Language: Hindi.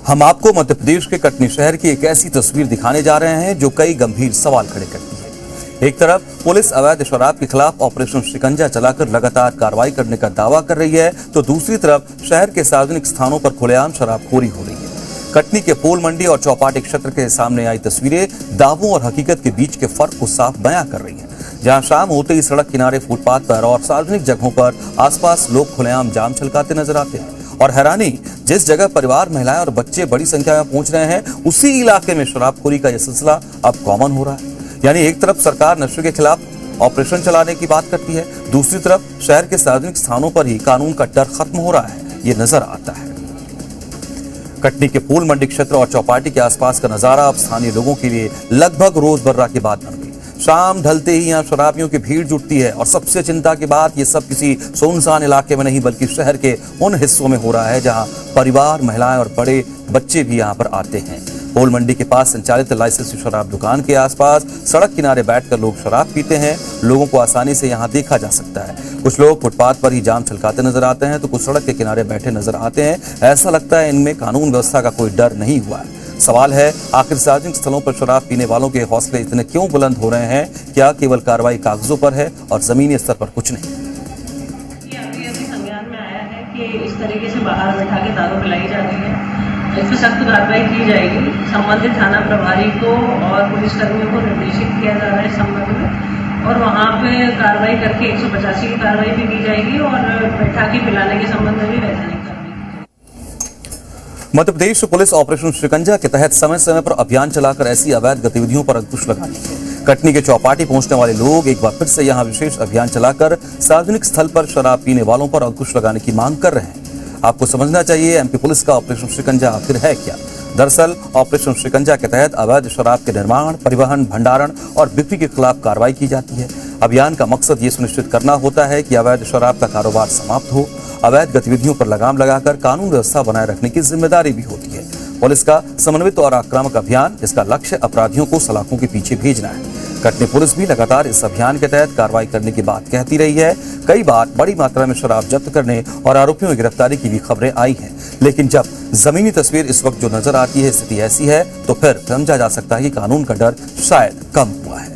हम आपको मध्य प्रदेश के कटनी शहर की एक ऐसी तस्वीर दिखाने जा रहे हैं जो कई गंभीर सवाल खड़े करती है। एक तरफ पुलिस अवैध शराब के खिलाफ ऑपरेशन शिकंजा चलाकर लगातार कार्रवाई करने का दावा कर रही है, तो दूसरी तरफ शहर के सार्वजनिक स्थानों पर खुलेआम शराबखोरी हो रही है। कटनी के पोल मंडी और चौपाटी क्षेत्र के सामने आई तस्वीरें दावों और हकीकत के बीच के फर्क को साफ बयां कर रही हैं। जहां शाम होते ही सड़क किनारे, फुटपाथ पर और सार्वजनिक जगहों पर आसपास लोग खुलेआम जाम छलकाते नजर आते हैं। और हैरानी, जिस जगह परिवार, महिलाएं और बच्चे बड़ी संख्या में पहुंच रहे हैं, उसी इलाके में शराबखोरी का यह सिलसिला अब कॉमन हो रहा है। यानी एक तरफ सरकार नशे के खिलाफ ऑपरेशन चलाने की बात करती है, दूसरी तरफ शहर के सार्वजनिक स्थानों पर ही कानून का डर खत्म हो रहा है, ये नजर आता है। कटनी के पोल मंडी क्षेत्र और चौपाटी के आसपास का नजारा अब स्थानीय लोगों के लिए लगभग रोजमर्रा की बात बन गई। शाम ढलते ही यहाँ शराबियों की भीड़ जुटती है और सबसे चिंता की बात, ये सब किसी सुनसान इलाके में नहीं बल्कि शहर के उन हिस्सों में हो रहा है जहाँ परिवार, महिलाएं और बड़े बच्चे भी यहाँ पर आते हैं। पोल मंडी के पास संचालित लाइसेंस शराब दुकान के आसपास सड़क किनारे बैठकर लोग शराब पीते हैं। लोगों को आसानी से यहाँ देखा जा सकता है। कुछ लोग फुटपाथ पर ही जाम छलकाते नजर आते हैं, तो कुछ सड़क के किनारे बैठे नजर आते हैं। ऐसा लगता है इनमें कानून व्यवस्था का कोई डर नहीं हुआ है। सवाल है, आखिर सार्वजनिक स्थलों पर शराब पीने वालों के हौसले इतने क्यों बुलंद हो रहे हैं? क्या केवल कार्रवाई कागजों पर है और जमीनी स्तर पर कुछ नहीं? अभी संज्ञान में आया है कि इस तरीके से बाहर बैठा के दारू पिलाई जा रही है। इस पर सख्त कार्रवाई की जाएगी। संबंधित थाना प्रभारी को और पुलिसकर्मियों को निर्देशित किया जा रहा है इस संबंध में, और वहाँ पे कार्रवाई करके 185 की कार्रवाई भी की जाएगी और बैठा के पिलाने के संबंध में भी वैधानिक कार्रवाई। मध्य प्रदेश पुलिस ऑपरेशन शिकंजा के तहत समय समय पर अभियान चलाकर ऐसी अवैध गतिविधियों पर अंकुश लगाती है। कटनी के चौपाटी पहुंचने वाले लोग एक बार फिर से यहां विशेष अभियान चलाकर सार्वजनिक स्थल पर शराब पीने वालों पर अंकुश लगाने की मांग कर रहे हैं। आपको समझना चाहिए, एमपी पुलिस का ऑपरेशन शिकंजा आखिर है क्या? दरअसल ऑपरेशन शिकंजा के तहत अवैध शराब के निर्माण, परिवहन, भंडारण और बिक्री के खिलाफ कार्रवाई की जाती है। अभियान का मकसद ये सुनिश्चित करना होता है कि अवैध शराब का कारोबार समाप्त हो। अवैध गतिविधियों पर लगाम लगाकर कानून व्यवस्था बनाए रखने की जिम्मेदारी भी होती है पुलिस का समन्वित और आक्रामक अभियान, जिसका लक्ष्य अपराधियों को सलाखों के पीछे भेजना है। कटनी पुलिस भी लगातार इस अभियान के तहत कार्रवाई करने की बात कहती रही है। कई बार बड़ी मात्रा में शराब जब्त करने और आरोपियों की गिरफ्तारी की भी खबरें आई हैं, लेकिन जब जमीनी तस्वीर इस वक्त जो नजर आती है, स्थिति ऐसी है, तो फिर समझा जा सकता है कि कानून का डर शायद कम हुआ है।